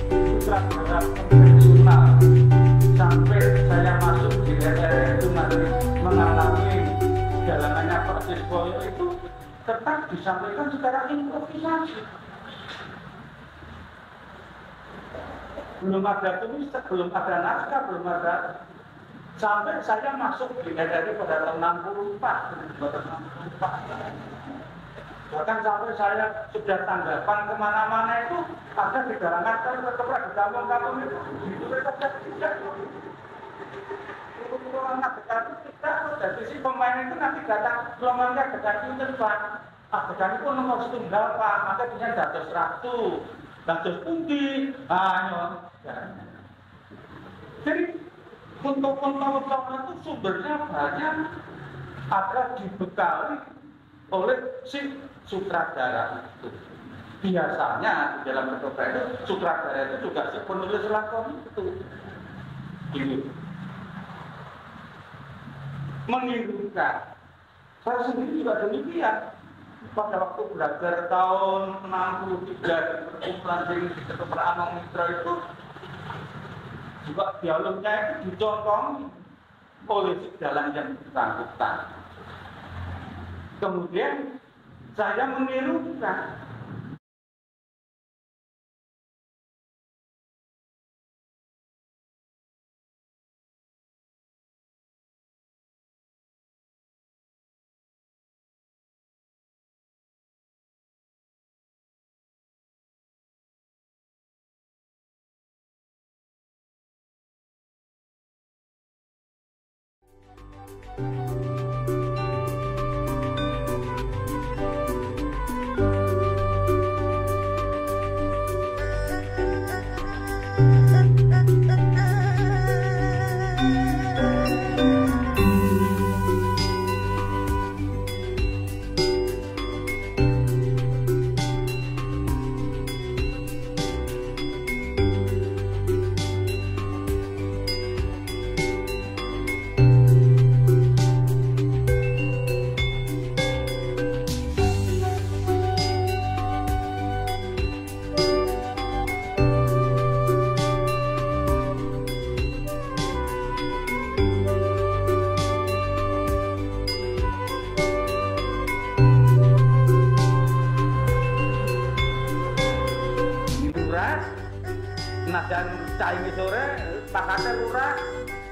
sutradara konvensional sampai saya masuk di daerah itu nanti mengalami jalanannya Persis Boyo itu tetap disampaikan secara improvisasi. Belum ada tulis, belum ada naskah, belum ada. Sampai saya masuk di daerah pada tahun 64. Bahkan sampai saya sudah tanggapan kemana-mana itu ada di dalam naskah, tetap di kampung-kampung itu. Itu mereka tidak. Orang adegan itu tidak. Dari si pemain itu nanti datang, gelombangnya adegan itu Pak. Adegan itu nomor setunggal Pak, maka dia dados ratu. Dados pundi, jadi untuk itu sumbernya banyak ada dibekali oleh si sutradara itu. Biasanya di dalam kedokteran itu sutradara itu juga si penulis lakon itu. Ini menirukan. Saya sendiri juga demikian. Pada waktu belajar tahun 63 di perkumpulan di Kedokteran Anong Mitra itu juga dialognya itu dicontoh oleh si dalang yang bersangkutan. Kemudian saya menirukan. Dan cai sore pakatnya lurah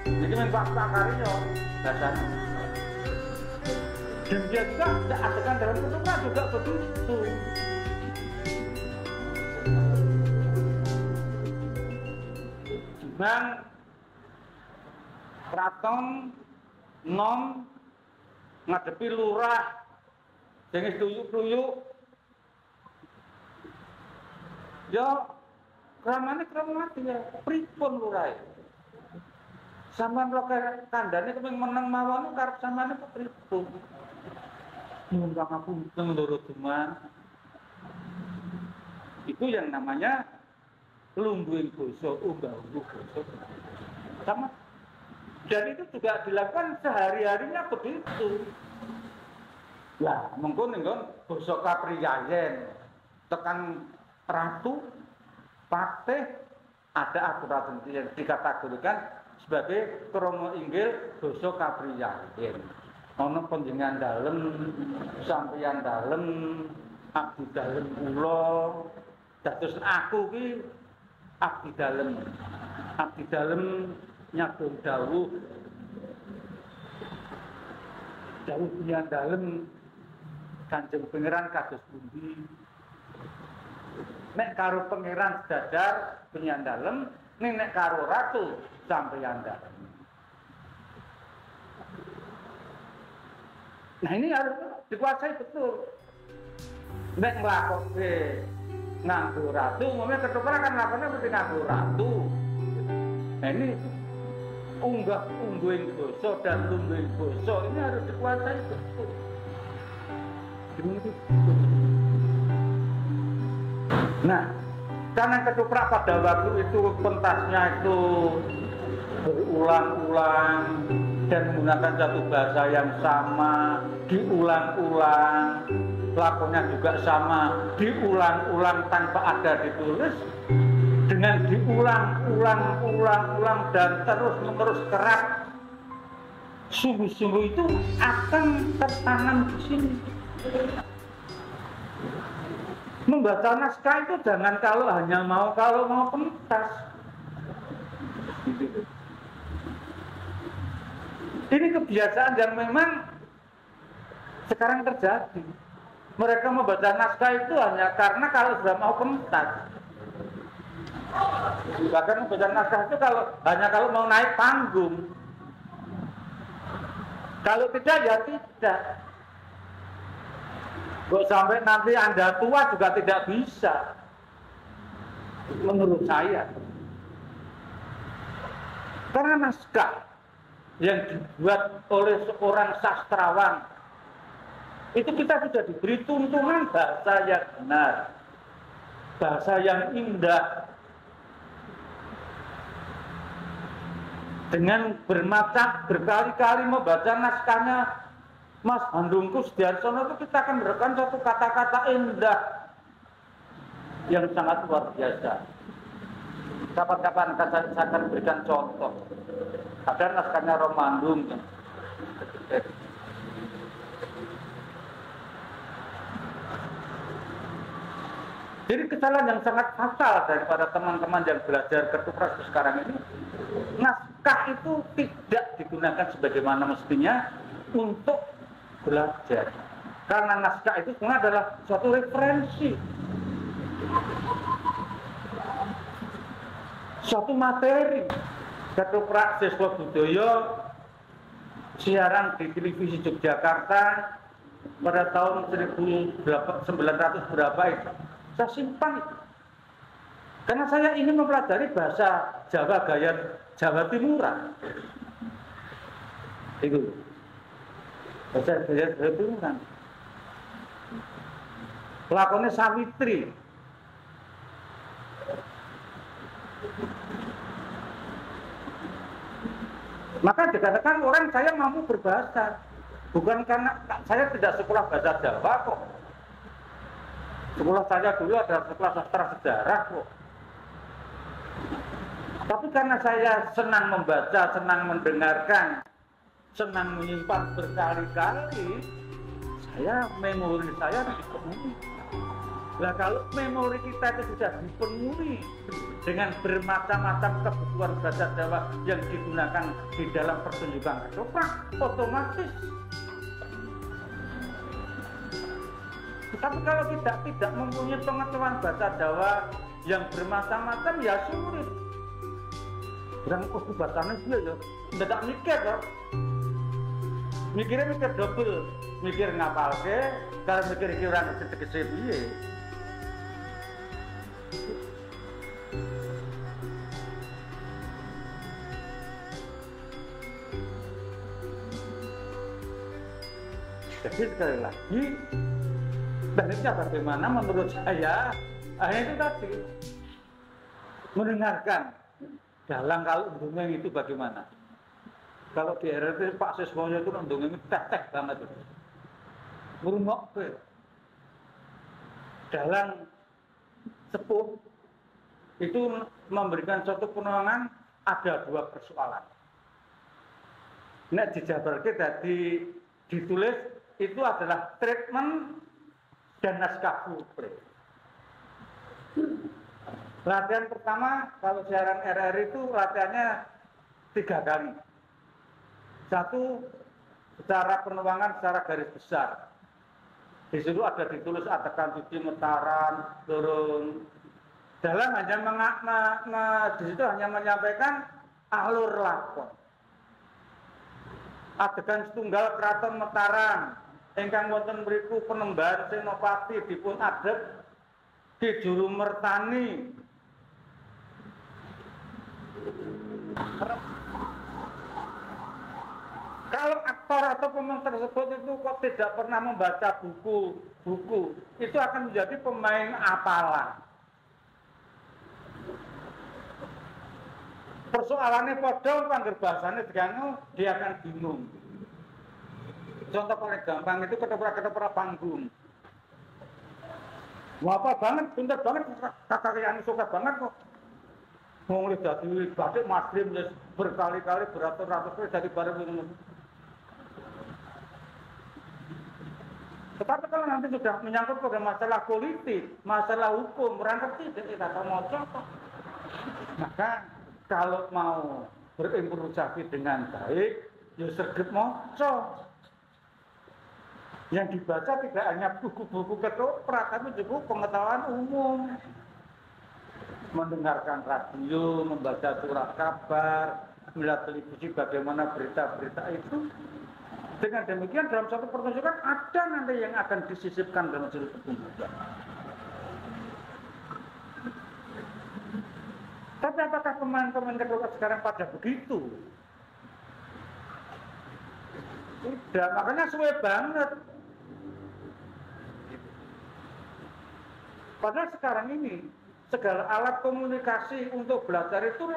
jadi memang pakarinya dasar dan dia juga tidak adegan dalam kedokteran juga begitu. Cuman keraton nom ngadepi lurah sing tuyuk-tuyuk ya ramane mati ya, pripun lurah. Sampeyan lho kandhane kepeng meneng mawon karep sampeyan pripun. Nyumbang aku ndoro duman. Itu yang namanya lumbuing basa, unggah-ungguh basa. Sama. Dan itu juga dilakukan sehari-harinya begitu. Lah, mengko nggon basa Kapriyayen tekan ratu patih ada aturan yang dikategorikan sebagai krama inggil basa Kapriyayen. Ana panjenengan dalem, sampeyan dalem, abdi dalem kula. Dados aku ki abdi dalem. Abdi dalem nyadong dawuh. Dawuh penyan dalem Kanjeng Pangeran kados pundi? Nek karo pangeran sedadar penyan dalem, nek karo ratu sampeyan dalem. Nah ini harus dikuasai betul. Nek nglakokke nganggo ratu, umumnya kedokteran kan lakonnya mesti nganggo ratu. Nah ini ungguing basa dan lumbuing basa ini harus dikuasai betul. Nah, karena ketoprak pada waktu itu pentasnya itu berulang-ulang dan menggunakan satu bahasa yang sama, diulang-ulang, lakonnya juga sama, diulang-ulang tanpa ada ditulis, dengan dengan diulang dan terus-menerus keras, sungguh-sungguh itu akan tertanam di sini. Membaca naskah itu jangan kalau mau pentas. Ini kebiasaan yang memang sekarang terjadi. Mereka membaca naskah itu hanya karena kalau sudah mau pentas. Bahkan membaca naskah itu hanya kalau mau naik panggung. Kalau tidak ya tidak. Kok sampai nanti Anda tua juga tidak bisa. Menurut saya. Karena naskah yang dibuat oleh seorang sastrawan itu kita sudah diberi tuntunan bahasa yang benar, bahasa yang indah, dengan berkali-kali membaca naskahnya Mas Handungku Sudiarsono itu kita akan menemukan satu kata-kata indah yang sangat luar biasa. Kapan-kapan saya akan berikan contoh. Ada naskahnya Romandung. Jadi kesalahan yang sangat fatal daripada teman-teman yang belajar ketoprak sekarang ini, naskah itu tidak digunakan sebagaimana mestinya untuk belajar. Karena naskah itu sebenarnya adalah suatu referensi, suatu materi. Ketoprak Siswa Budaya siaran di televisi Yogyakarta pada tahun 1900 berapa itu. Saya simpan itu. Karena saya ingin mempelajari bahasa Jawa gaya Jawa Timuran. Itu. Bahasa gaya Jawa Timuran. Lakonnya Sawitri. Maka dikatakan orang saya mampu berbahasa. Bukan karena saya tidak sekolah bahasa Jawa kok. Sekolah saya dulu adalah sekolah sastra sejarah kok. Tapi karena saya senang membaca, senang mendengarkan, senang menyimpan berkali-kali, memori saya dipenuhi. Nah kalau memori kita itu sudah dipenuhi dengan bermacam-macam kebutuhan bahasa Jawa yang digunakan di dalam pertunjukan ketoprak, otomatis. Tapi kalau kita tidak mempunyai pengetahuan bahasa Jawa yang bermacam-macam, ya sulit. Yang bahasanya juga ya, tidak mikir loh. Mikir double, mikir ngapalke, kalau mikir orang kecil-kecil piye. Jadi sekali lagi, baiknya bagaimana menurut saya, itu tadi mendengarkan dalang kalau dongeng itu bagaimana. Kalau di RRT Pak Siswoyo itu dongeng itu tek banget itu. Merungok dalang sepuh itu memberikan suatu penerangan ada dua persoalan. Nek dijabarke tadi ditulis itu adalah treatment dan naskah publik. Latihan pertama kalau siaran RRI itu latihannya 3 kali. Satu secara penuangan secara garis besar. Di situ ada ditulis adegan cuci metaran, turun. Dalam hanya di situ hanya menyampaikan alur lakon. Adegan setunggal Kraton Mataram ingkang wonten mriku Penembahan Senopati dipun adep Ki Juru Mertani. Kalau aktor atau pemain tersebut itu kok tidak pernah membaca buku, itu akan menjadi pemain apalan. Persoalannya podong pangger bahasanya diganggu, dia akan bingung. Contoh paling gampang itu ketoprak panggung. Wah apa banget, pintar banget, kakak yang suka banget kok. Ngomong dadi batik masrim berkali-kali beratus-ratus kali dari bareng ini. Tetapi kalau nanti sudah menyangkut pada masalah politik, masalah hukum, merangkap tidak kata moco. Maka kalau mau berimprovisasi dengan baik, ya sergap moco. Yang dibaca tidak hanya buku-buku ketoprak, tapi juga pengetahuan umum. Mendengarkan radio, membaca surat kabar, melihat televisi bagaimana berita-berita itu. Dengan demikian dalam satu pertunjukan ada nanti yang akan disisipkan dalam satu pertunjukan. Tapi apakah pemain-pemain kedokteran sekarang pada begitu? Tidak, makanya suwe banget. Padahal sekarang ini segala alat komunikasi untuk belajar itu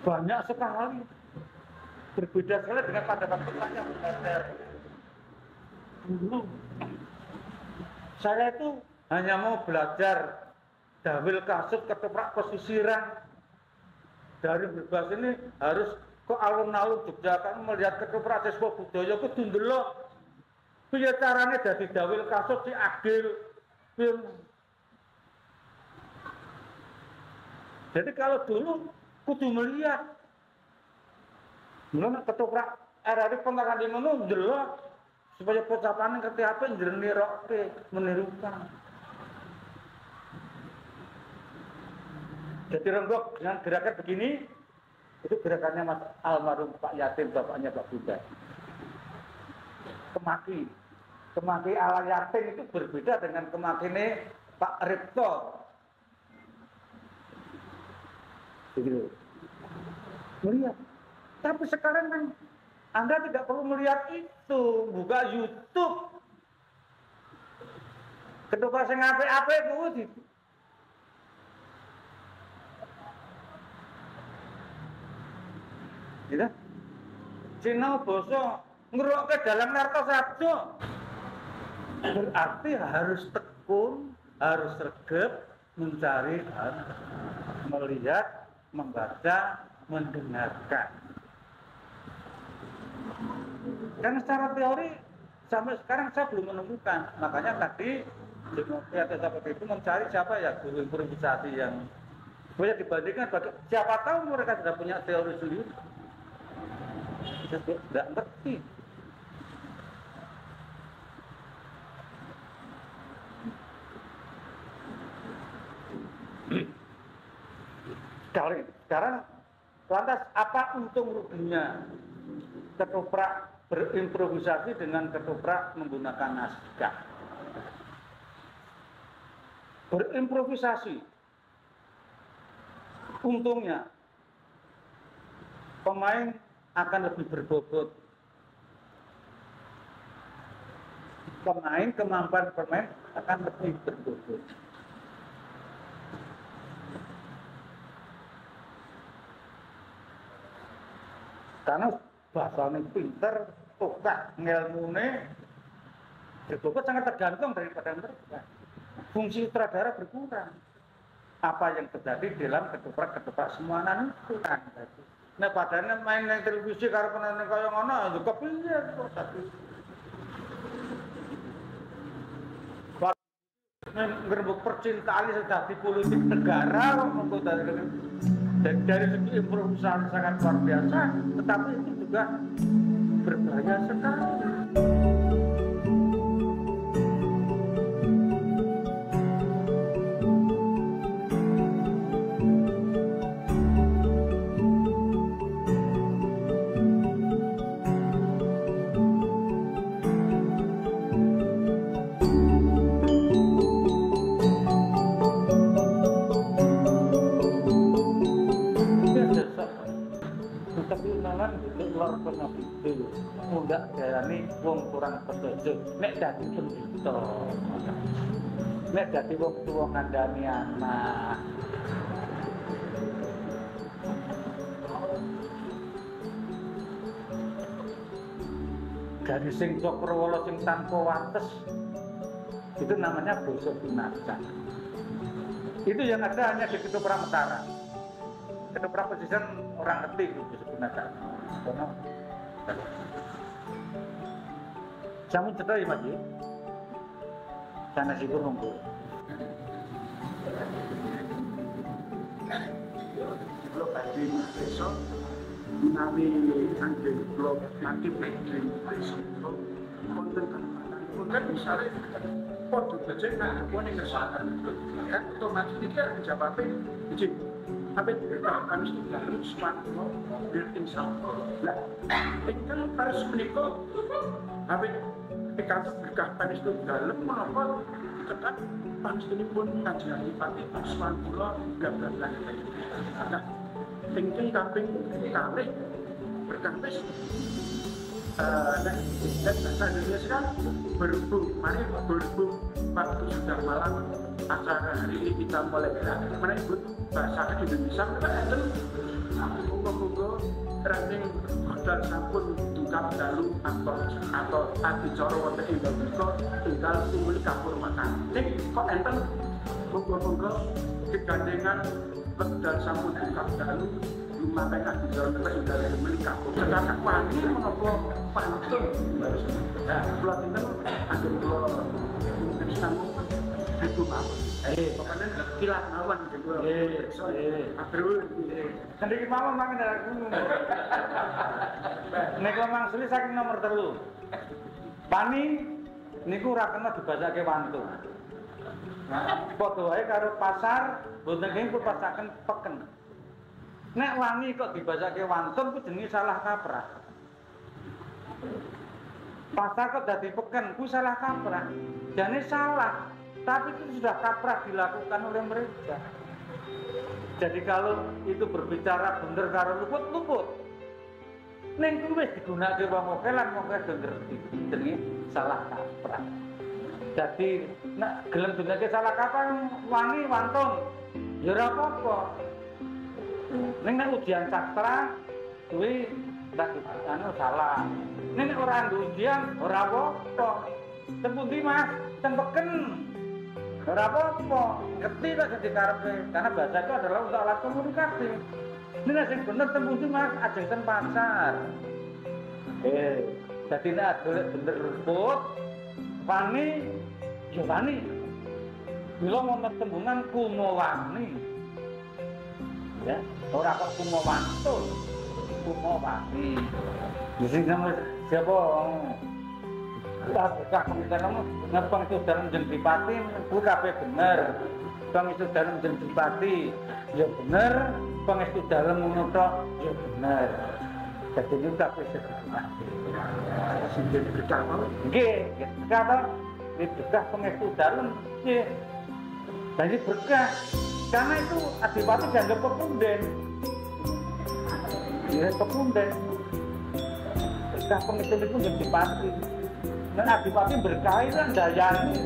banyak sekali. Berbeda sekali dengan pada waktu saya belajar dulu. Saya itu hanya mau belajar dawil kasut ketoprak pesisiran. Dari berbahasa ini harus ke alun-alun Yogyakarta melihat ketoprak siswa budaya ke dundelok. Piye carane dadi dawil kasut si Agil. Jadi kalau dulu kudu melihat, mulai ketoprak RRI pengarang di mana delok supaya pocapan ngerti apa jernih roke menirukan. Jadi Renggok dengan gerakan begini, itu gerakannya Mas almarhum Pak Yatim, bapaknya Pak Bunda. Kemaki ala Yatim itu berbeda dengan kemakine Pak Ripto. Begitu. Melihat. Tapi sekarang kan Anda tidak perlu melihat itu, buka YouTube. Ketoprak sing apik-apik kuwi. Gitu. Cina basa ngerokke dalam Nartosajo. Berarti harus tekun, harus regep mencari, melihat, membaca, mendengarkan. Karena secara teori sampai sekarang saya belum menemukan. Makanya tadi Demokrat seperti itu mencari siapa ya guru improvisasi yang supaya dibandingkan siapa tahu mereka sudah punya teori sendiri. Tidak ngerti. Sekarang lantas apa untung ruginya ketoprak berimprovisasi dengan ketoprak menggunakan naskah? Berimprovisasi untungnya pemain akan lebih berbobot. Kemampuan pemain akan lebih berbobot. Karena bahasanya pinter, tukak, ngelmune, berbobot sangat tergantung daripada mereka. Fungsi sutradara berkurang. Apa yang terjadi dalam ketoprak semua itu kan. Nah padahal main yang televisi karo penonton kaya ngono ya kepiye kok tapi. Ngerembuk percintaan sudah di politik negara kok dari segi improvisasi sangat luar biasa, tetapi itu juga berbahaya sekali. Lor kena itu, muda darani wong kurang petunjuk. Nek dadi pendeta, nek dadi wong tua ngandani anak. Dari sing cokrawala sing tanpa wates, itu namanya basa binasa. Itu yang ada hanya di Ketoprak Mataram. ketoprak pesisir orang ngerti itu sebenarnya. Karena jamu cetok ya Mas. Sana situ nunggu. Blok tadi besok menawi angin blok nanti di besok konten kan misalnya foto saja nak aku nih kesalahan kan otomatis dia menjawabnya izin apa kan sudah harus semua built-in lah ini kan harus menikah apa ketika berkahkan itu dalam menopot ketat panis ini pun kajian pati Usman Pulau gambar lagi nah tinggi kaping kali berkahpes dan bahasa Indonesia kan berhubung mari berhubung waktu sudah malam acara hari ini kita mulai gerak mana ikut bahasa Indonesia kita enten monggo-monggo running modal sampun dungkap dalu atau adicara wonten ing Indonesia tinggal tumuli kapur makan ning kok enten monggo-monggo kegandengan modal sampun dungkap dalu lumayan adicara tinggal tumuli kapur sekarang wani menapa pantun nah kula tinten anggen kula sambung itu mawon pokoknya kilat mawon gitu abrul sendiri mawon mangan dalam gunung nek memang sulit saking nomor 3 pani niku ora kena dibasake wantu padha wae karo pasar mboten nggih pasaken peken nek wangi kok dibasake wantun ku jenenge salah kaprah pasar kok dadi peken ku salah kaprah jane salah tapi itu sudah kaprah dilakukan oleh mereka. Jadi kalau itu berbicara bener karo luput ning kuwi wis digunakake wong oke lan wong do ngerti jenenge salah kaprah. Jadi nek gelem dunake salah kaprah wangi wantun ya ora apa-apa. Ning nek ujian sastra kuwi ndak salah. Ning nek ora ujian ora apa-apa. Tempundi Mas, tempeken. Ora apa-apa, ngerti tak jadi karepe karena bahasa itu adalah untuk alat komunikasi. Ini sing bener tempundi Mas, ajeng ten pasar. Jadi nek golek bener ruput, wani, ya wani. Bila wonten tembungan kumawani. Ya, ora kok kumawantun. Kumawani. Di sini siapa berkah pengetahuan ngepang itu dalam jendipati itu kabeh bener pang itu dalam jendipati ya bener pang itu dalam menutok ya bener jadi itu kabeh jendipati sehingga berkah mau nggih kata ini berkah pang itu dalam nggih jadi berkah karena itu adipati dianggap pepunden ya pepunden berkah pang itu jendipati dan adipati berkah itu dayani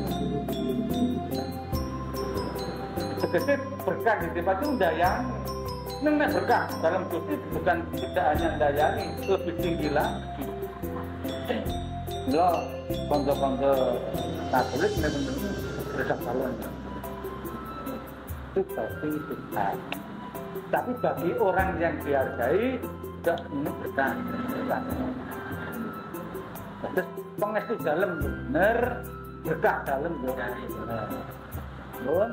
segede berkah adipati itu dayani nek berkah dalam Gusti bukan tidak hanya dayani lebih tinggi lagi loh konco-konco Katolik benar-benar berkah salon itu pasti berkah tapi bagi orang yang dihargai tidak ini berkah terus pengestu dalam bener berkah dalam bener nun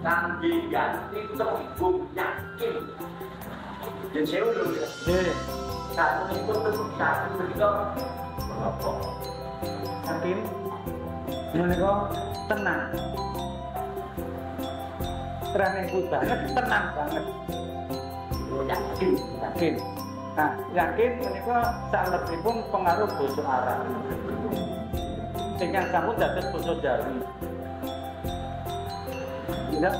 Nanggi ganti terbung yakin dan saya udah satu ikut terus satu begitu apa yakin ini kok tenang terang banget tenang banget yakin nah, yakin menika salebipun pengaruh basa Arab. Ingkang sampun dados basa Jawi. Ya.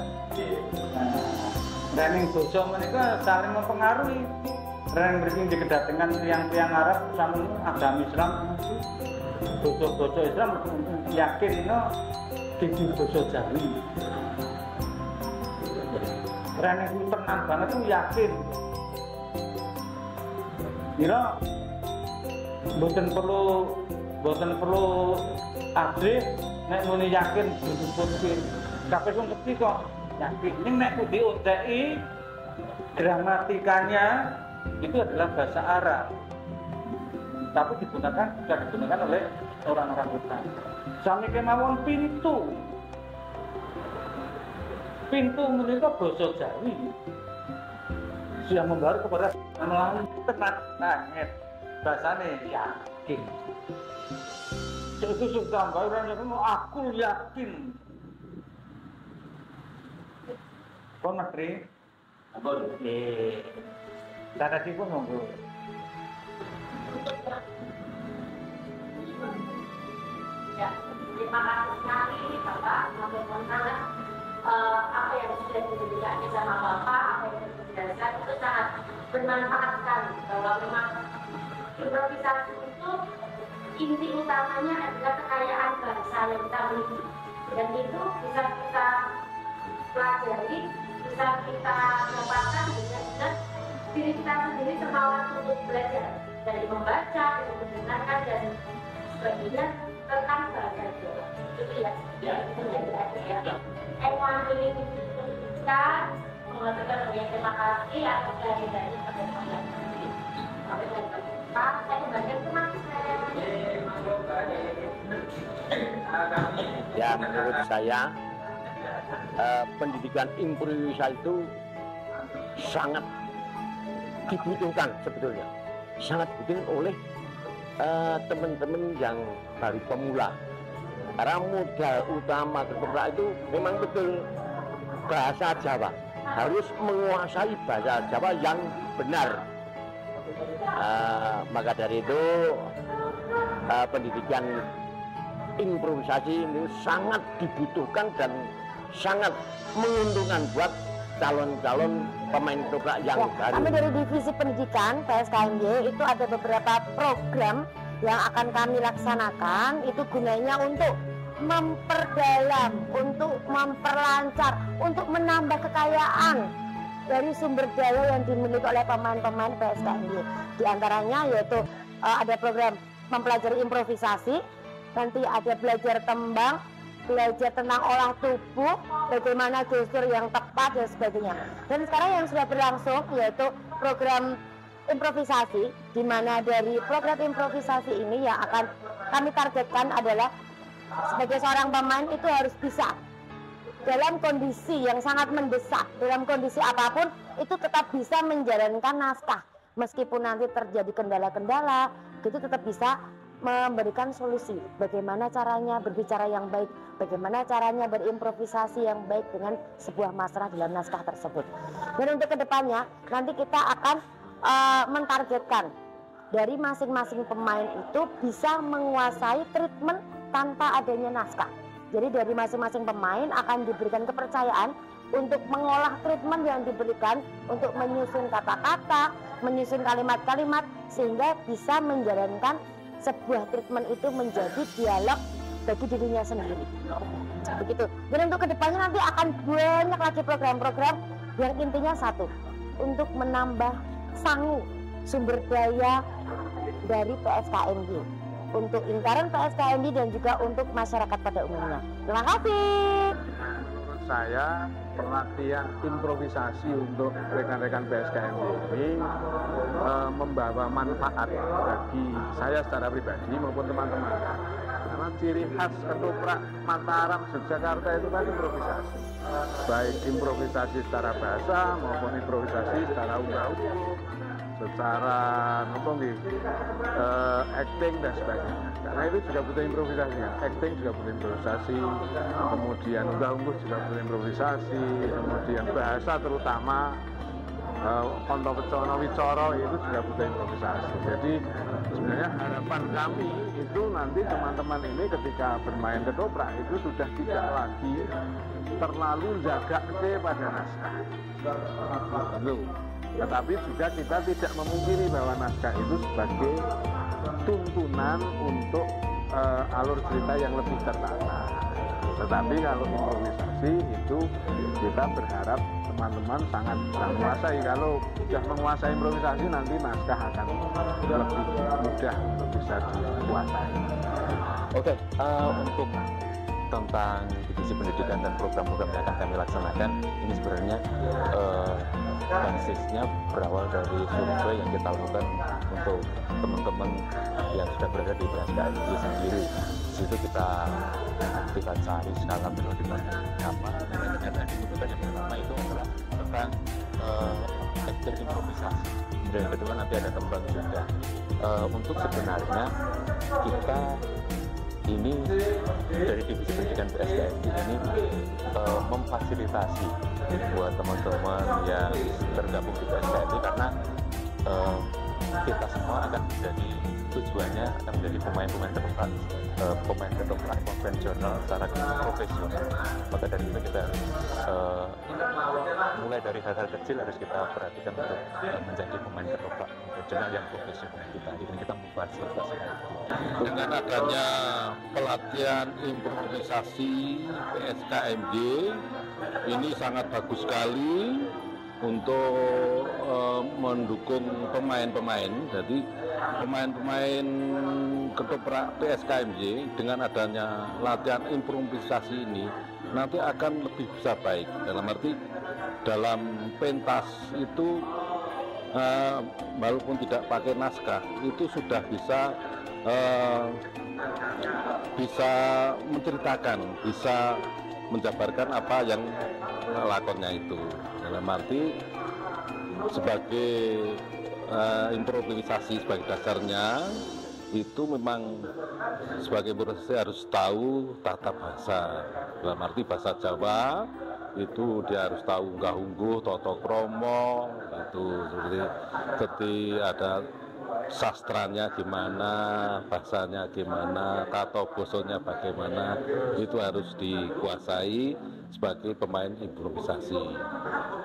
Dan ing basa menika saling mempengaruhi. Reng mriki dikedatengan tiyang-tiyang Arab sampun agama Islam. Basa-basa Islam yakin no dadi basa Jawi. Reng tenang banget itu yakin. Kira mboten perlu asli nek muni yakin disebutke kabeh wong ngerti kok yakin. Ini nek diunteki gramatikanya itu adalah bahasa Arab. Tapi sudah digunakan oleh orang-orang kita. Sami kemawon pintu. Pintu menika basa Jawi. Yang membawa kepada melalui tenat tanget. Bahasane yakin. Itu sudah orang yang aku yakin. Kok Mas Tri? Ampun. Tadi pun monggo. Ya, terima kasih sekali Bapak mengenai apa yang sudah diberikan sama Bapak, apa yang dijelaskan itu sangat bermanfaat sekali. Bahwa memang improvisasi itu inti utamanya adalah kekayaan bangsa yang kita miliki, dan itu bisa kita pelajari, bisa kita dapatkan dengan diri kita sendiri, kemauan untuk belajar dari membaca, dari mendengarkan dan sebagainya tentang bahasa Jawa. Itu ya, itu ya. Ewan ini kita mengatakan terima kasih atas kehadirannya pada malam ini. Sampai jumpa. Pak, saya kembali ke Mas. Ya, menurut saya pendidikan improvisasi itu sangat dibutuhkan sebetulnya, sangat dibutuhkan oleh teman-teman yang baru pemula. Karena modal utama ketoprak itu memang betul bahasa Jawa, harus menguasai bahasa Jawa yang benar. Maka dari itu pendidikan improvisasi ini sangat dibutuhkan dan sangat menguntungkan buat calon-calon pemain ketoprak yang baru. Kami dari Divisi Pendidikan PSKMY itu ada beberapa program yang akan kami laksanakan, itu gunanya untuk memperdalam, untuk memperlancar, untuk menambah kekayaan dari sumber daya yang dimiliki oleh pemain-pemain PSKMY. Di antaranya yaitu ada program mempelajari improvisasi, nanti ada belajar tembang, belajar tentang olah tubuh, bagaimana gestur yang tepat dan sebagainya. Dan sekarang yang sudah berlangsung yaitu program improvisasi, di mana dari program improvisasi ini yang akan kami targetkan adalah sebagai seorang pemain itu harus bisa dalam kondisi yang sangat mendesak, dalam kondisi apapun itu tetap bisa menjalankan naskah, meskipun nanti terjadi kendala-kendala, itu tetap bisa memberikan solusi. Bagaimana caranya berbicara yang baik, bagaimana caranya berimprovisasi yang baik dengan sebuah masalah dalam naskah tersebut. Dan untuk kedepannya nanti kita akan mentargetkan dari masing-masing pemain itu bisa menguasai treatment tanpa adanya naskah. Jadi dari masing-masing pemain akan diberikan kepercayaan untuk mengolah treatment yang diberikan, untuk menyusun kata-kata, menyusun kalimat-kalimat, sehingga bisa menjalankan sebuah treatment itu menjadi dialog bagi dirinya sendiri. Begitu. Dan untuk kedepannya nanti akan banyak lagi program-program yang intinya satu, untuk menambah sangu sumber daya dari PSKMY untuk intern PSKMY dan juga untuk masyarakat pada umumnya. Terima kasih. Menurut saya pelatihan improvisasi untuk rekan-rekan PSKMY ini membawa manfaat bagi saya secara pribadi maupun teman-teman. Karena ciri khas ketoprak Mataram Yogyakarta itu kan improvisasi, baik improvisasi secara bahasa maupun improvisasi secara ungkap-ungkap, secara acting dan sebagainya. Karena itu juga butuh improvisasi, acting juga butuh improvisasi, kemudian ungkap-ungkap juga butuh improvisasi, kemudian bahasa terutama Konto Pecono Wicoro itu juga butuh improvisasi. Jadi sebenarnya harapan kami itu nanti teman-teman ini ketika bermain ketoprak itu sudah tidak lagi terlalu jaga pada naskah. Tetapi juga kita tidak memungkiri bahwa naskah itu sebagai tuntunan untuk alur cerita yang lebih tertata. Tetapi kalau improvisasi itu kita berharap teman-teman sangat menguasai. Kalau sudah menguasai improvisasi nanti naskah akan lebih mudah bisa dikuasai. Oke, untuk tentang divisi pendidikan dan program-program yang akan kami kami laksanakan ini sebenarnya basisnya berawal dari survei yang kita lakukan untuk teman-teman yang sudah berada di PSKMJ sendiri. Di situ kita cari skala prioritasnya apa, dan ternyata di kebutuhan yang pertama itu adalah tentang teknik improvisasi. Dan yang kedua nanti ada tembang juga. Untuk sebenarnya kita ini dari divisi pendidikan PSKMJ ini memfasilitasi buat teman-teman yang tergabung di PSKMJ karena kita semua akan menjadi tujuannya akan menjadi pemain-pemain ketoprak konvensional secara profesional. Maka dari itu kita mulai dari hal-hal kecil harus kita perhatikan untuk menjadi pemain ketoprak konvensional yang profesional. Kita memfasilitasi itu. Dengan adanya pelatihan improvisasi PSKMJ ini sangat bagus sekali untuk mendukung pemain-pemain. Jadi pemain-pemain ketoprak PSKMJ dengan adanya latihan improvisasi ini nanti akan lebih bisa baik. Dalam arti dalam pentas itu walaupun tidak pakai naskah itu sudah bisa menceritakan, bisa menjabarkan apa yang lakonnya itu. Dalam arti sebagai improvisasi sebagai dasarnya itu memang sebagai improvisasi harus tahu tata bahasa. Dalam arti bahasa Jawa itu dia harus tahu unggah-ungguh, toto kromo, itu seperti ada sastranya gimana, bahasanya gimana, tato bosonya bagaimana, itu harus dikuasai sebagai pemain improvisasi.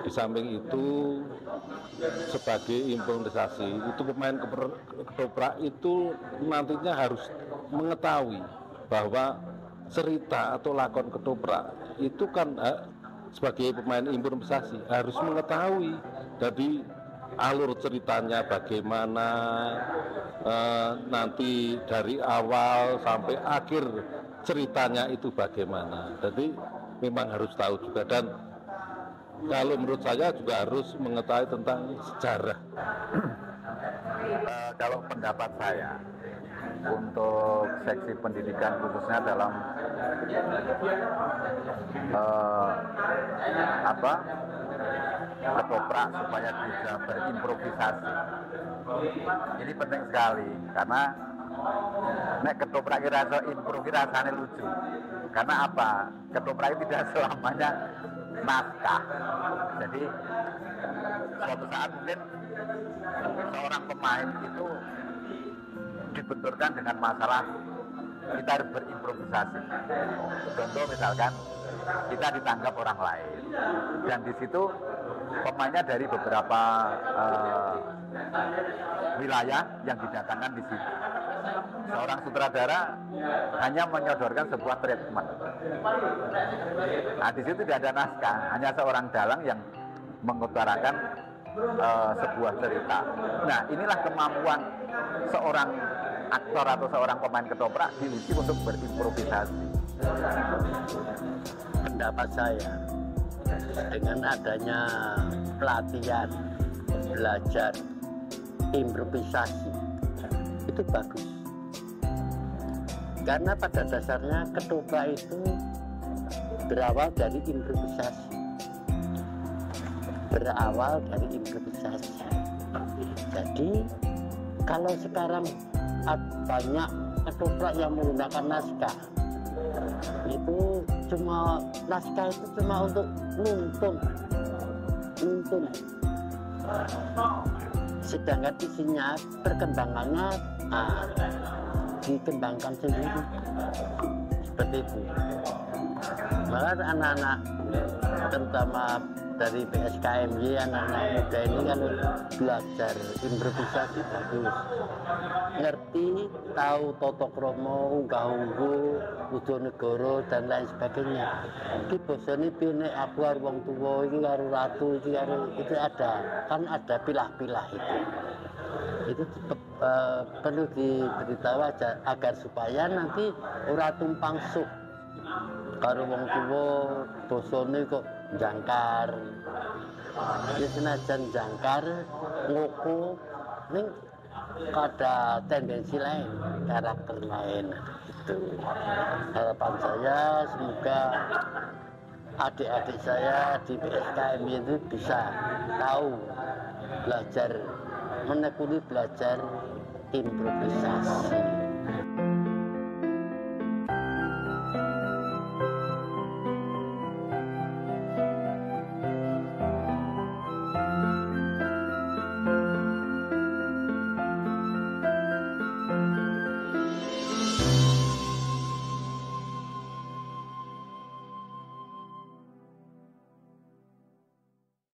Di samping itu sebagai improvisasi itu pemain ketoprak itu nantinya harus mengetahui bahwa cerita atau lakon ketoprak itu kan sebagai pemain improvisasi harus mengetahui jadi alur ceritanya bagaimana, nanti dari awal sampai akhir ceritanya itu bagaimana. Jadi memang harus tahu juga, dan kalau menurut saya juga harus mengetahui tentang sejarah. Kalau pendapat saya untuk seksi pendidikan khususnya dalam ketoprak supaya bisa berimprovisasi, ini penting sekali karena nek ketoprak kira improvisasinya lucu. Karena apa? Ketoprak itu tidak selamanya naskah. Jadi suatu saat mungkin seorang pemain itu dibenturkan dengan masalah kita harus berimprovisasi. Contoh misalkan kita ditangkap orang lain dan di situ pemainnya dari beberapa wilayah yang didatangkan di situ. Seorang sutradara hanya menyodorkan sebuah treatment. Nah, di situ tidak ada naskah, hanya seorang dalang yang mengutarakan sebuah cerita. Nah, inilah kemampuan seorang aktor atau seorang pemain ketoprak diuji untuk berimprovisasi. Pendapat saya, dengan adanya pelatihan, belajar, improvisasi, itu bagus. Karena pada dasarnya ketoprak itu berawal dari improvisasi. Jadi kalau sekarang banyak ketoprak yang menggunakan naskah, itu naskah itu cuma untuk nuntun. Sedangkan isinya, perkembangannya dikembangkan sendiri seperti itu. Malah anak-anak terutama dari PSKMJ, anak-anak muda ini kalau belajar improvisasi bagus, ngerti, tahu toto kromo, unggah-ungguh, Ujonegoro dan lain sebagainya. Iki bosone piye nek aku karo wong tuwa iki karo ratu iki karo itu ada pilah-pilah itu. Itu perlu diberitahu agar supaya nanti ora tumpang suh karo wong tuwa bosone kok jangkar. Ya senajan jangkar, nguku, ini ada tendensi lain, karakter lain. Itu harapan saya, semoga adik-adik saya di PSKM itu bisa tahu, belajar, menekuni belajar improvisasi.